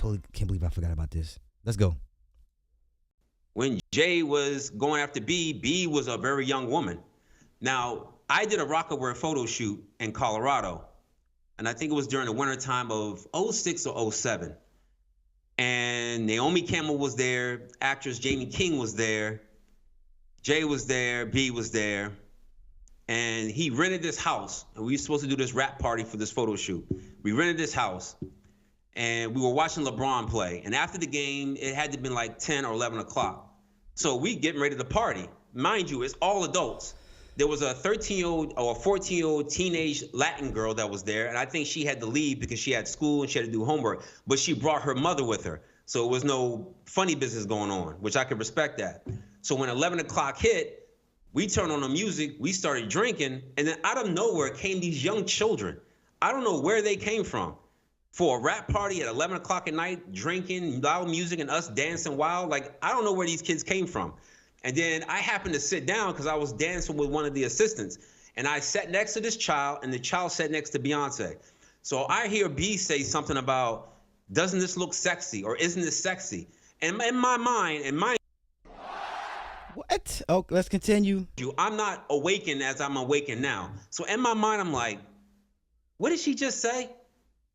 totally can't believe I forgot about this. Let's go. When Jay was going after B was a very young woman. Now, I did a Rockaware photo shoot in Colorado, and I think it was during the winter time of '06 or '07. And Naomi Campbell was there, actress Jamie King was there, Jay was there, B was there, and he rented this house, and we were supposed to do this rap party for this photo shoot. We rented this house, and we were watching LeBron play, and after the game, it had to been like 10 or 11 o'clock. So we getting ready to party. Mind you, it's all adults. There was a 13-year-old or a 14-year-old teenage Latin girl that was there, and I think she had to leave because she had school and she had to do homework, but she brought her mother with her. So it was no funny business going on, which I could respect that. So when 11 o'clock hit, we turned on the music, we started drinking, and then out of nowhere came these young children. I don't know where they came from. For a rap party at 11 o'clock at night, drinking, loud music, and us dancing wild, like, I don't know where these kids came from. And then I happened to sit down because I was dancing with one of the assistants. And I sat next to this child, and the child sat next to Beyonce. So I hear B say something about, doesn't this look sexy? Or isn't this sexy? And in my mind, What? Oh, let's continue. I'm not awakened as I'm awakened now. So in my mind, I'm like, what did she just say?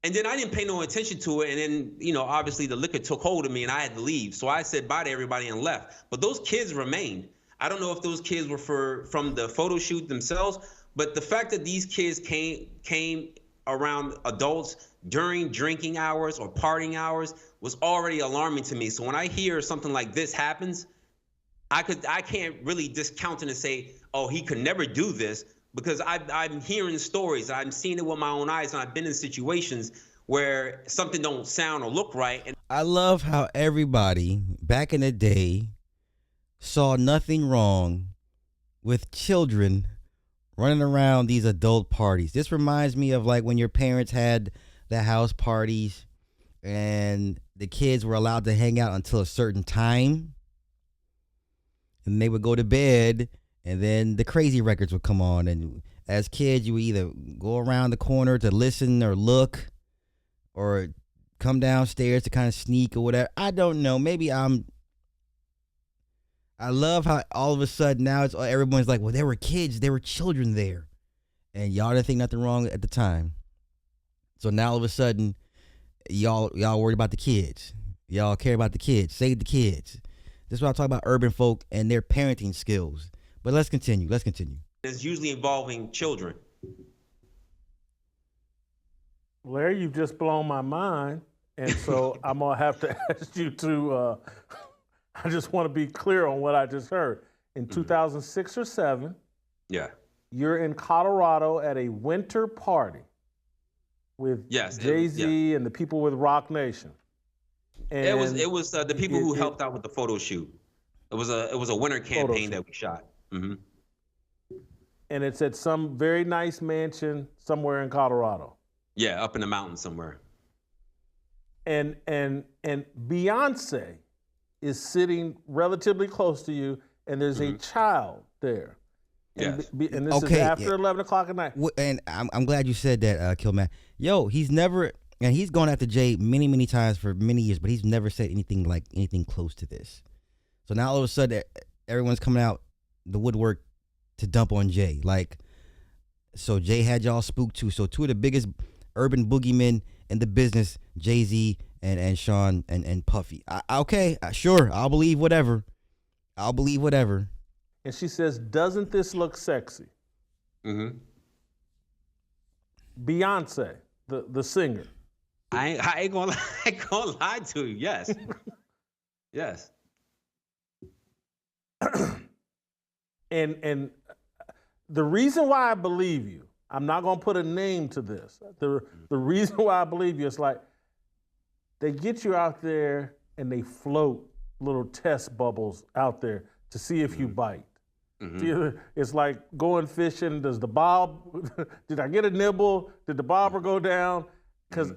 And then I didn't pay no attention to it. And then, obviously the liquor took hold of me and I had to leave. So I said bye to everybody and left. But those kids remained. I don't know if those kids were from the photo shoot themselves, but the fact that these kids came around adults during drinking hours or partying hours was already alarming to me. So when I hear something like this happens, I can't really discount it and say, oh, he could never do this. Because I'm hearing stories, I'm seeing it with my own eyes, and I've been in situations where something don't sound or look right. And I love how everybody back in the day saw nothing wrong with children running around these adult parties. This reminds me of like when your parents had the house parties and the kids were allowed to hang out until a certain time, and they would go to bed. And then the crazy records would come on. And as kids, you would either go around the corner to listen or look or come downstairs to kind of sneak or whatever. I don't know. Maybe I love how all of a sudden now everyone's like, well, there were kids. There were children there. And y'all didn't think nothing wrong at the time. So now all of a sudden, y'all worried about the kids. Y'all care about the kids. Save the kids. This is what I'm talking about, urban folk and their parenting skills. But let's continue. It's usually involving children. Larry, you've just blown my mind. And so I'm going to have to ask you to, I just want to be clear on what I just heard. In 2006 or 7, yeah, you're in Colorado at a winter party with Jay-Z and the people with Rock Nation. And it was the people who helped out with the photo shoot. It was a winter campaign that we shot. Mm-hmm. And it's at some very nice mansion somewhere in Colorado. Yeah, up in the mountains somewhere. And Beyonce is sitting relatively close to you, and there's a child there. And, yes. And this is after 11 o'clock at night. And I'm glad you said that, Killman. Yo, he's never, and he's gone after Jay many, many times for many years, but he's never said anything close to this. So now all of a sudden, everyone's coming out the woodwork to dump on Jay. Like, so Jay had y'all spooked too. So two of the biggest urban boogeymen in the business, Jay-Z and Sean and Puffy. Sure, I'll believe whatever. And she says, doesn't this look sexy? Mm-hmm. Beyonce, the singer. I ain't gonna lie to you. Yes. Yes. And the reason why I believe you, I'm not going to put a name to this. The reason why I believe you is like they get you out there and they float little test bubbles out there to see if you bite. Mm-hmm. It's like going fishing. Did I get a nibble? Did the bobber go down? Because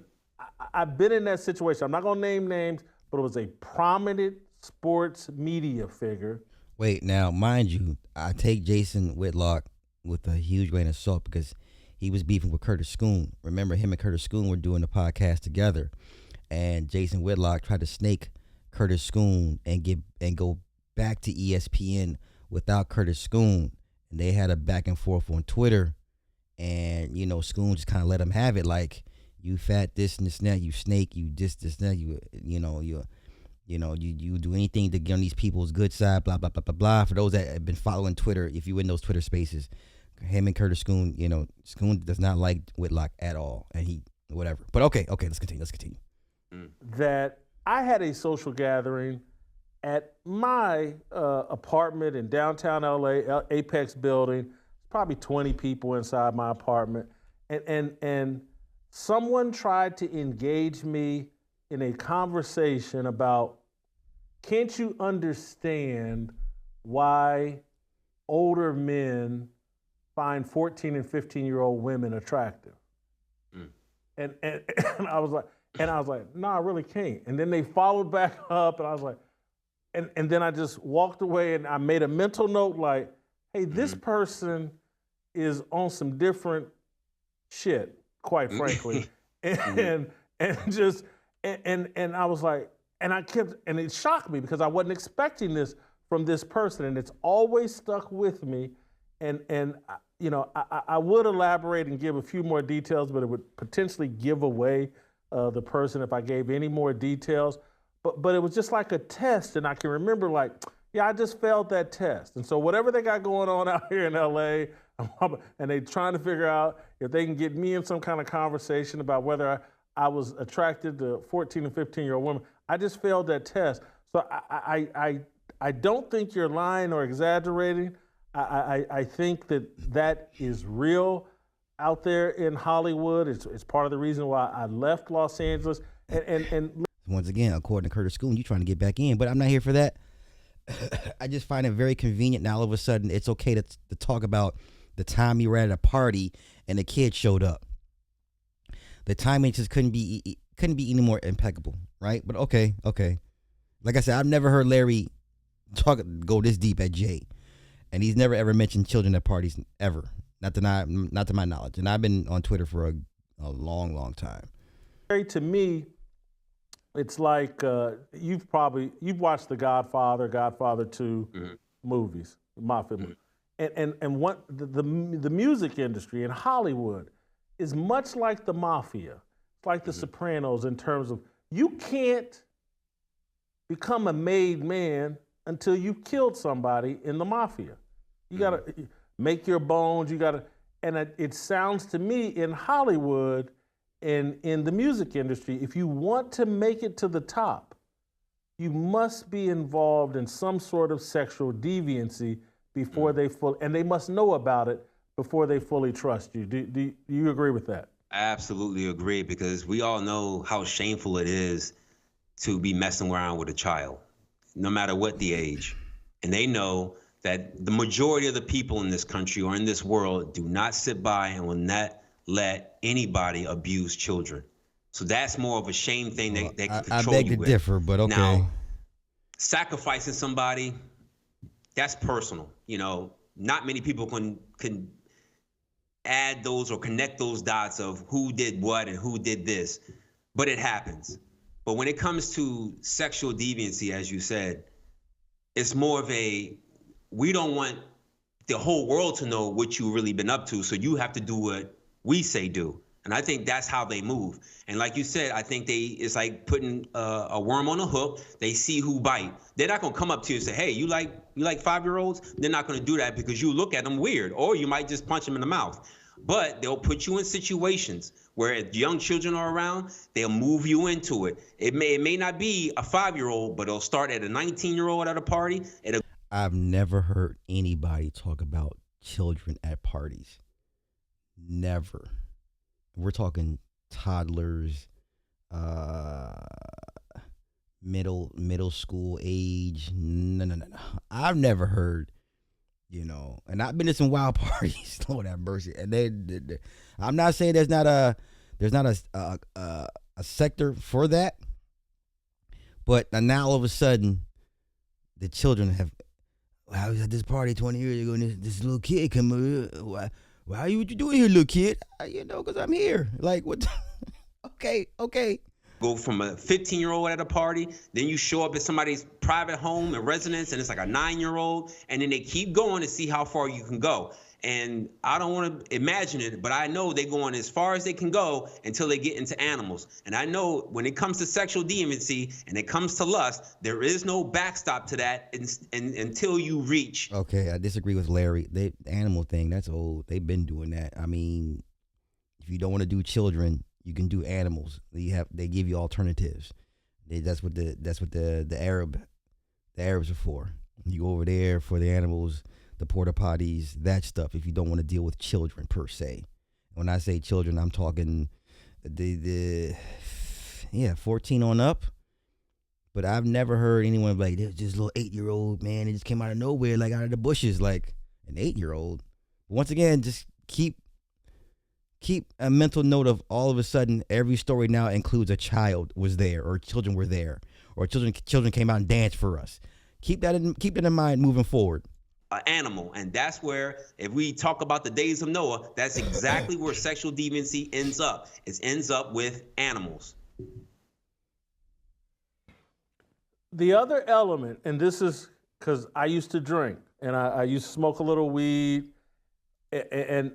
I've been in that situation. I'm not going to name names, but it was a prominent sports media figure. Wait, now, mind you, I take Jason Whitlock with a huge grain of salt because he was beefing with Curtis Schoon. Remember, him and Curtis Schoon were doing the podcast together. and Jason Whitlock tried to snake Curtis Schoon and go back to ESPN without Curtis Schoon, and they had a back and forth on Twitter, and Schoon just kind of let him have it, like, you fat this and this and that, you snake, you this and that, you do anything to get on these people's good side, blah blah blah blah blah. For those that have been following Twitter, if you in those Twitter spaces, him and Curtis Schoon, Schoon does not like Whitlock at all, and he whatever. But okay, let's continue. That I had a social gathering at my apartment in downtown LA, Apex building. Probably 20 people inside my apartment, and someone tried to engage me in a conversation about, can't you understand why older men find 14 and 15-year-old women attractive? And I was like, no, I really can't. And then they followed back up, and I was like, and then I just walked away, and I made a mental note like, hey, this person is on some different shit, quite frankly. And I was like, and it shocked me because I wasn't expecting this from this person, and it's always stuck with me. And I would elaborate and give a few more details, but it would potentially give away the person if I gave any more details. But it was just like a test, and I can remember like, yeah, I just failed that test. And so whatever they got going on out here in LA, and they trying to figure out if they can get me in some kind of conversation about whether I was attracted to 14 and 15-year-old women, I just failed that test. So I don't think you're lying or exaggerating. I think that is real out there in Hollywood. It's part of the reason why I left Los Angeles. And once again, according to Curtis Schoon, you're trying to get back in, but I'm not here for that. I just find it very convenient now. All of a sudden, it's okay to talk about the time you were at a party and the kid showed up. The timing just couldn't be any more impeccable, right? But okay. Like I said, I've never heard Larry go this deep at Jay, and he's never ever mentioned children at parties ever, not to my knowledge. And I've been on Twitter for a long time. To me, it's like you've watched The Godfather, Godfather 2 movies, Mafia movies. And what the music industry in Hollywood is much like the Mafia. It's like the Sopranos in terms of you can't become a made man until you've killed somebody in the Mafia. You gotta make your bones, and it sounds to me in Hollywood and in the music industry, if you want to make it to the top, you must be involved in some sort of sexual deviancy before and they must know about it before they fully trust you. Do you agree with that? I absolutely agree, because we all know how shameful it is to be messing around with a child, no matter what the age. And they know that the majority of the people in this country or in this world do not sit by and will not let anybody abuse children. So that's more of a shame thing they can control you with. I beg to differ, but okay. Now, sacrificing somebody, that's personal. Not many people can add those or connect those dots of who did what and who did this, but it happens. But when it comes to sexual deviancy, as you said, it's more of we don't want the whole world to know what you've really been up to, so you have to do what we say do. And I think that's how they move. And like you said, I think it's like putting a worm on a hook. They see who bite. They're not gonna come up to you and say, hey, you like 5-year-olds? They're not gonna do that because you look at them weird, or you might just punch them in the mouth. But they'll put you in situations where if young children are around, they'll move you into it. It may not be a 5-year-old, but it'll start at a 19-year-old at a party. I've never heard anybody talk about children at parties. Never. We're talking toddlers, middle school age. No. I've never heard, and I've been to some wild parties. Lord have mercy. And I'm not saying there's not a sector for that, but now all of a sudden, the children have. I was at this party 20 years ago, and this little kid come over. What you doing here, little kid? Because I'm here. Like, what? Okay. go from a 15-year-old at a party, then you show up at somebody's private home and residence, and it's like a 9-year-old, and then they keep going to see how far you can go. And I don't want to imagine it, but I know they're going as far as they can go until they get into animals. And I know when it comes to sexual deviancy and it comes to lust, there is no backstop to that until you reach. Okay, I disagree with Larry. The animal thing, that's old. They've been doing that. I mean, if you don't want to do children, you can do animals. They give you alternatives. That's what the Arabs are for. You go over there for the animals, the porta potties, that stuff, if you don't want to deal with children per se. When I say children, I'm talking the 14 on up. But I've never heard anyone like, there's just a little 8-year-old, man, it just came out of nowhere, like out of the bushes, like an 8-year-old. Once again, just keep a mental note of all of a sudden every story now includes a child was there, or children were there, or children came out and danced for us. Keep that in mind moving forward. An animal, and that's where, if we talk about the days of Noah, that's exactly where sexual deviancy ends up. It ends up with animals. The other element, and this is because I used to drink and I used to smoke a little weed,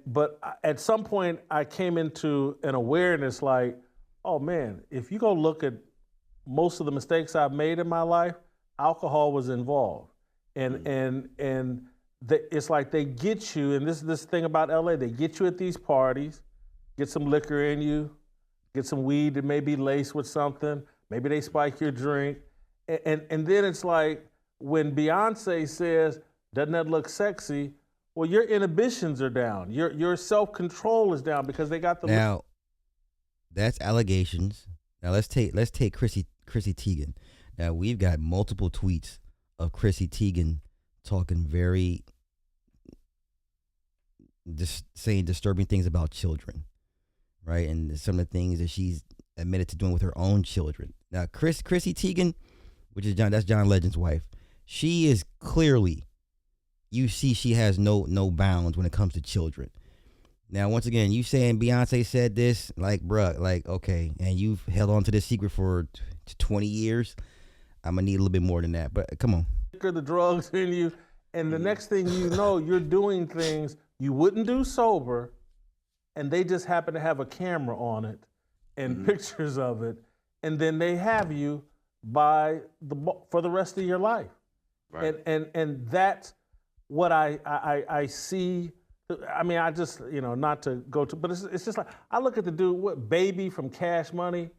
but at some point I came into an awareness like, oh man, if you go look at most of the mistakes I've made in my life, alcohol was involved. And it's like they get you, and this thing about LA, they get you at these parties, get some liquor in you, get some weed that may be laced with something, maybe they spike your drink, and then it's like when Beyonce says, doesn't that look sexy? Well, your inhibitions are down, your self-control is down because they got the Now, that's allegations. Now let's take Chrissy Teigen. Now we've got multiple tweets of Chrissy Teigen talking very, just saying disturbing things about children, right? And some of the things that she's admitted to doing with her own children. Now, Chrissy Teigen, which is that's John Legend's wife, she is clearly, you see, she has no bounds when it comes to children. Now, once again, you saying Beyonce said this, like, bruh, like, okay, and you've held on to this secret for 20 years. I'm gonna need a little bit more than that, but come on. The drugs in you, and the next thing you know, you're doing things you wouldn't do sober, and they just happen to have a camera on it and pictures of it, and then they have you for the rest of your life. Right. And that's what I see. I mean, I just, not to go to, but it's just like, I look at the dude, Baby from Cash Money.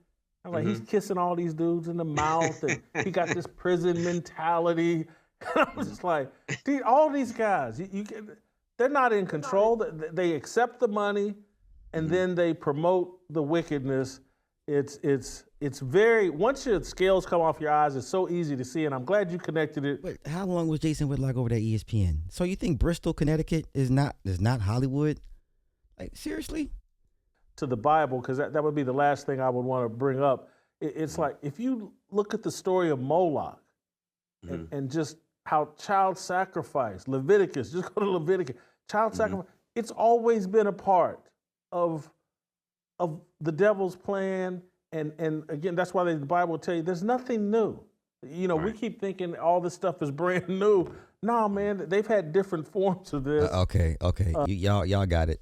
I'm like, he's kissing all these dudes in the mouth, and he got this prison mentality. And I was just like, dude, all these guys, they're not in control. They accept the money, and then they promote the wickedness. It's very, once your scales come off your eyes, it's so easy to see, and I'm glad you connected it. But how long was Jason Whitlock over at ESPN? So you think Bristol, Connecticut is not Hollywood? Like, seriously? To the Bible, because that would be the last thing I would want to bring up. It's like, if you look at the story of Moloch and just how child sacrifice, Leviticus, just go to Leviticus, child sacrifice, it's always been a part of the devil's plan. And again, that's why the Bible will tell you there's nothing new. We keep thinking all this stuff is brand new. No, man, they've had different forms of this. Okay. Y'all got it.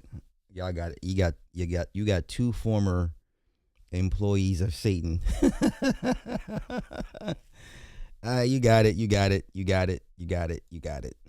Y'all got it. You got two former employees of Satan. You got it.